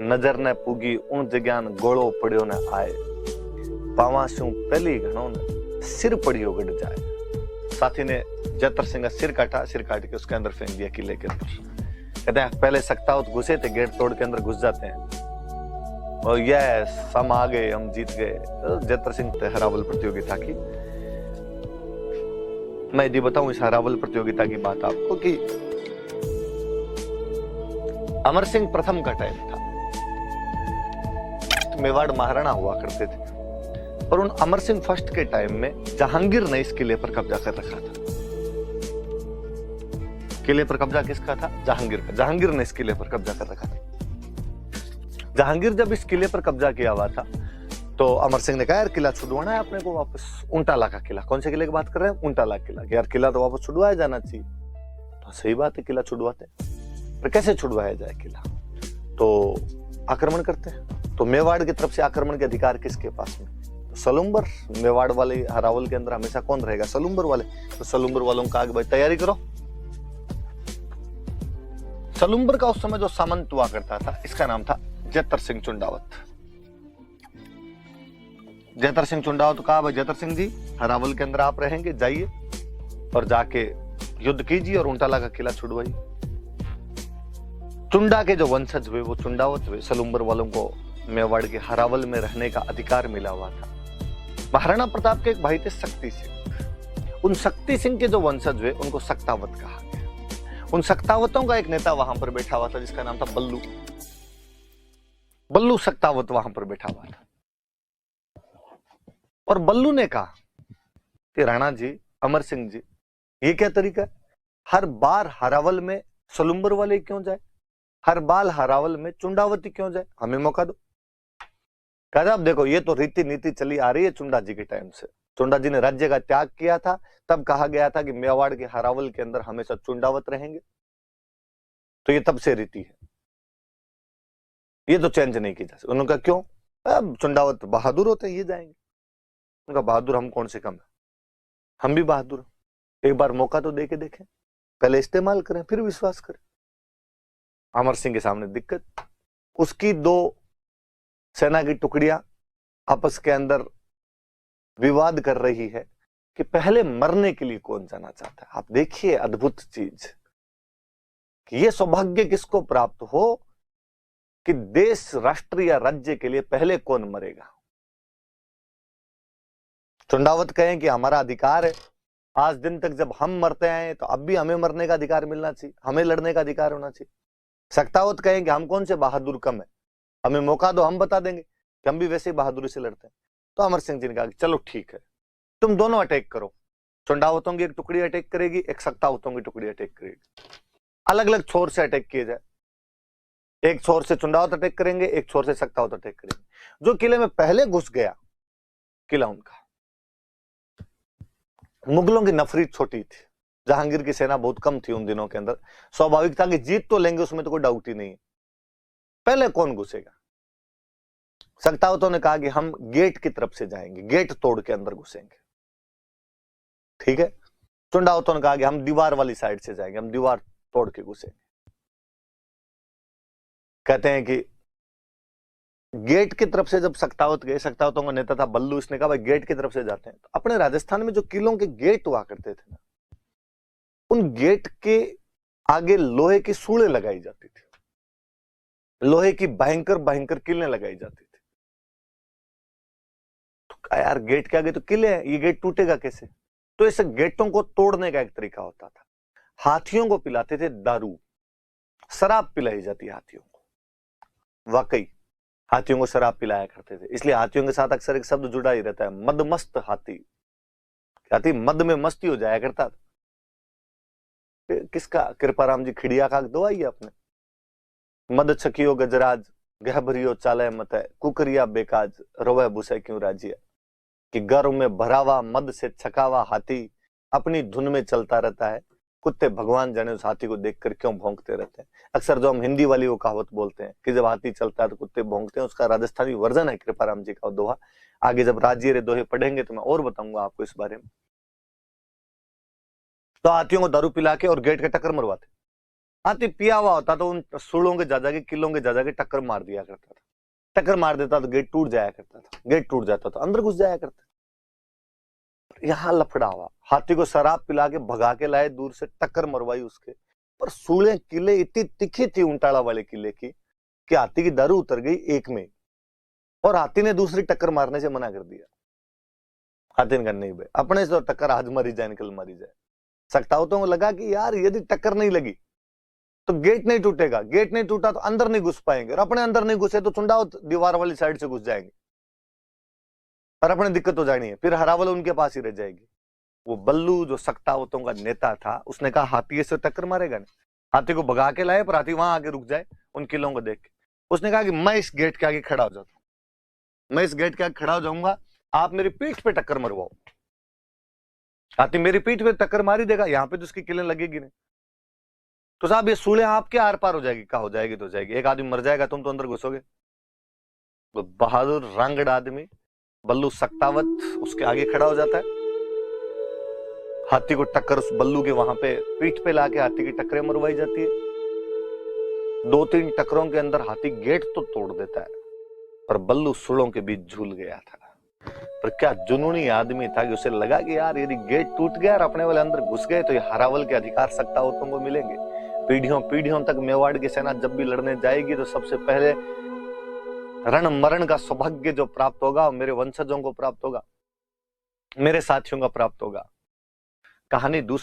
नजर ने पूगी उन जगह गोलो पड़ियो ने आए, पावा शू पहली घणो ने सिर पड़ियो गड़ जाए। साथी ने जतर सिंह का सिर काटा, सिर काट के उसके अंदर फेंक दिया किले के अंदर। कहते हैं पहले सक्तावत घुसे थे, गेट तोड़ के अंदर घुस जाते हैं और यस हम आ गए, हम जीत गए। तो जतर सिंह हरावल प्रतियोगिता की मैं यदि बताऊं इस हरावल प्रतियोगिता की बात आपको कि अमर सिंह प्रथम का टाइम था, मेवाड़ महाराणा हुआ करते थे, और उन अमर सिंह फर्स्ट के टाइम में जहांगीर ने इस किले पर कब्जा कर रखा था। किले पर कब्जा किसका था? जहांगीर का। जहांगीर ने इस किले पर कब्जा कर रखा था। जहांगीर जब इस किले पर कब्जा किया हुआ था तो अमर सिंह ने कहा यार किला छुड़वाना है अपने को वापस। उंटाला का किला। कौन से किले की बात कर रहे हैं? उंटाला किला। यार किला तो वापस छुड़वाया जाना चाहिए। तो सही बात है, किला छुड़वाते, पर कैसे छुड़वाया जाए किला? तो आक्रमण करते हैं। तो मेवाड़ की तरफ से आक्रमण के अधिकार किसके पास में? तो सलुम्बर। मेवाड़ वाले हरावल के अंदर हमेशा कौन रहेगा? सलुम्बर वाले। तो सलुम्बर वालों का आगे भाई तैयारी करो। सलुम्बर का उस समय जो सामंत हुआ करता था इसका नाम था जतर सिंह चुंडावत। जतर सिंह चुंडावत कहा भाई जतर सिंह जी हरावल के अंदर आप रहेंगे, जाइए और जाके युद्ध कीजिए और उंटाला का किला छुड़वाइए। चुंडा के जो वंशज हुए वो चुंडावत हुए। सलुम्बर वालों को मेवाड़ के हरावल में रहने का अधिकार मिला हुआ था। महाराणा प्रताप के एक भाई थे शक्ति सिंह। उन शक्ति सिंह के जो वंशज हुए उनको सक्तावत कहा गया। उन सक्तावतों का एक नेता वहां पर बैठा हुआ था जिसका नाम था बल्लू। बल्लू सक्तावत वहां पर बैठा हुआ था और बल्लू ने कहा कि राणा जी, अमर सिंह जी, ये क्या तरीका है? हर बार हरावल में सलुम्बर वाले क्यों जाए? हर बार हरावल में चुंडावती क्यों जाए? हमें मौका दो। कहा अब देखो ये तो रीति नीति चली आ रही है चुंडा जी के टाइम से। चुंडा जी ने राज्य का त्याग किया था, तब कहा गया था कि मेवाड़ के हरावल के अंदर हमेशा चुंडावत रहेंगे। तो ये तब से रीति है, ये तो चेंज नहीं की जा सकती। उन्होंने कहा क्यों? अब चुंडावत बहादुर होते हैं, ये जाएंगे। उनका बहादुर हम कौन से कम है? हम भी बहादुर। एक बार मौका तो दे के देखें, पहले इस्तेमाल करें फिर विश्वास करें। अमर सिंह के सामने दिक्कत, उसकी दो सेना की टुकड़ियां आपस के अंदर विवाद कर रही है कि पहले मरने के लिए कौन जाना चाहता है। आप देखिए अद्भुत चीज कि ये सौभाग्य किसको प्राप्त हो कि देश, राष्ट्र या राज्य के लिए पहले कौन मरेगा। चुंडावत कहें कि हमारा अधिकार है, आज दिन तक जब हम मरते हैं तो अब भी हमें मरने का अधिकार मिलना चाहिए, हमें लड़ने का अधिकार होना चाहिए। सक्तावत कहें कि हम कौन से बहादुर कम है, हमें मौका दो, हम बता देंगे कि हम भी वैसे ही बहादुरी से लड़ते हैं। तो अमर सिंह जी ने कहा कि चलो ठीक है, तुम दोनों अटैक करो। चुंडावतों की एक टुकड़ी अटैक करेगी, एक सक्तावतों की टुकड़ी अटैक करेगी। अलग अलग छोर से अटैक किए जाए। एक छोर से चुंडावत अटैक करेंगे, एक छोर से सक्तावत अटैक करेंगे। जो किले में पहले घुस गया किला उनका। मुगलों की नफरी छोटी थी, जहांगीर की सेना बहुत कम थी उन दिनों के अंदर। स्वाभाविक था कि जीत तो लेंगे, उसमें तो कोई डाउट ही नहीं है। पहले कौन घुसेगा? सक्तावतों ने कहा कि हम गेट की तरफ से जाएंगे, गेट तोड़ के अंदर घुसेंगे। ठीक है। चुंडावतों ने कहा कि हम दीवार वाली साइड से जाएंगे, हम दीवार तोड़ के घुसेंगे। कहते हैं कि गेट की तरफ से जब सक्तावत गए, सक्तावतों का नेता था बल्लू, इसने कहा भाई गेट की तरफ से जाते हैं। तो अपने राजस्थान में जो किलों के गेट हुआ करते थे ना, उन गेट के आगे लोहे की सूड़े लगाई जाती थी, लोहे की भयंकर भयंकर किलें लगाई जाती थी। तो यार गेट के आगे तो किले हैं, ये गेट टूटेगा कैसे? तो ऐसे गेटों को तोड़ने का एक तरीका होता था। हाथियों को पिलाते थे दारू, शराब पिलाई जाती हाथियों को। वाकई हाथियों को शराब पिलाया करते थे, इसलिए हाथियों के साथ अक्सर एक शब्द जुड़ा ही रहता है, मदमस्त हाथी। हाथी मद में मस्ती हो जाया करता था। किसका? कृपाराम जी खिड़िया का दवाई आपने। मद छकियो गजराज, गहबरियो चाले मत है, कुकरिया बेकाज, रोवे भूसे क्यों राजिया। कि गर्व में भरावा मद से छकावा हाथी अपनी धुन में चलता रहता है, कुत्ते भगवान जाने उस हाथी को देखकर क्यों भौंकते रहते हैं। अक्सर जो हम हिंदी वाली वो कहावत बोलते हैं कि जब हाथी चलता है तो कुत्ते भौंकते हैं, उसका राजस्थानी वर्जन है कृपाराम जी का दोहा। आगे जब राज्य रे दोहे पढ़ेंगे तो मैं और बताऊंगा आपको इस बारे में। तो हाथियों को दारू पिला के और गेट के टक्कर मरवाते। हाथी पिया हुआ होता तो उन सूलों के जा जाके किलों के जा जाके टक्कर मार दिया करता था, टक्कर मार देता तो गेट टूट जाया करता था, गेट टूट जाता तो अंदर घुस जाया करता। यहां लफड़ा हुआ, हाथी को शराब पिला के भगा के लाए, दूर से टक्कर मरवाई उसके, पर सूले किले इतनी तिखी थी उंटाला वाले किले की कि हाथी की दारू उतर गई एक में, और हाथी ने दूसरी टक्कर मारने से मना कर दिया। हाथी ने कहा नहीं भाई, अपने से तो टक्कर आज मरी जाए निकल मरी जाए। सकतावतों को लगा कि यार यदि टक्कर नहीं लगी तो गेट नहीं टूटेगा, गेट नहीं टूटा तो अंदर नहीं घुस पाएंगे, और अपने अंदर नहीं घुसे तो चुंडावत दीवार वाली साइड से घुस जाएंगे, और अपने दिक्कत हो जानी है, फिर हरावल उनके पास ही रह जाएगी। वो बल्लू जो सकतावतों का नेता था, उसने कहा हाथी से टक्कर मारेगा नहीं, हाथी को भगा के लाए, पर हाथी वहां आके रुक जाए उन किलों को देख के। उसने कहा कि मैं इस गेट के आगे खड़ा हो जाता हूं, मैं इस गेट के आगे खड़ा हो जाऊंगा, आप मेरी पीठ पे टक्कर मरवाओ। हाथी मेरी पीठ पे टक्कर मारी देगा, यहां पे तो उसकी किलें लगेगी नहीं, तो साहब ये सूले आपके आर पार हो जाएगी। कहा हो जाएगी तो जाएगी, एक आदमी मर जाएगा, तुम तो अंदर घुसोगे। तो बहादुर रंगड़ आदमी बल्लू सकतावत उसके आगे खड़ा हो जाता है, हाथी को टक्कर उस बल्लू के वहां पे पीठ पे लाके हाथी की टक्करें मरवाई जाती है। 2-3 टक्करों के अंदर हाथी गेट तो तोड़ देता है, पर बल्लू सुड़ों के बीच झूल गया था। पर क्या जुनूनी आदमी था कि उसे लगा कि यार यदि गेट टूट गया और अपने वाले अंदर घुस गए तो ये हरावल के अधिकार सकतावतों को मिलेंगे। पीढ़ियों पीढ़ियों तक मेवाड़ की सेना जब भी लड़ने जाएगी तो सबसे पहले रण मरण का सौभाग्य जो प्राप्त होगा मेरे वंशजों को प्राप्त होगा, मेरे साथियों का प्राप्त होगा। कहानी दूसरी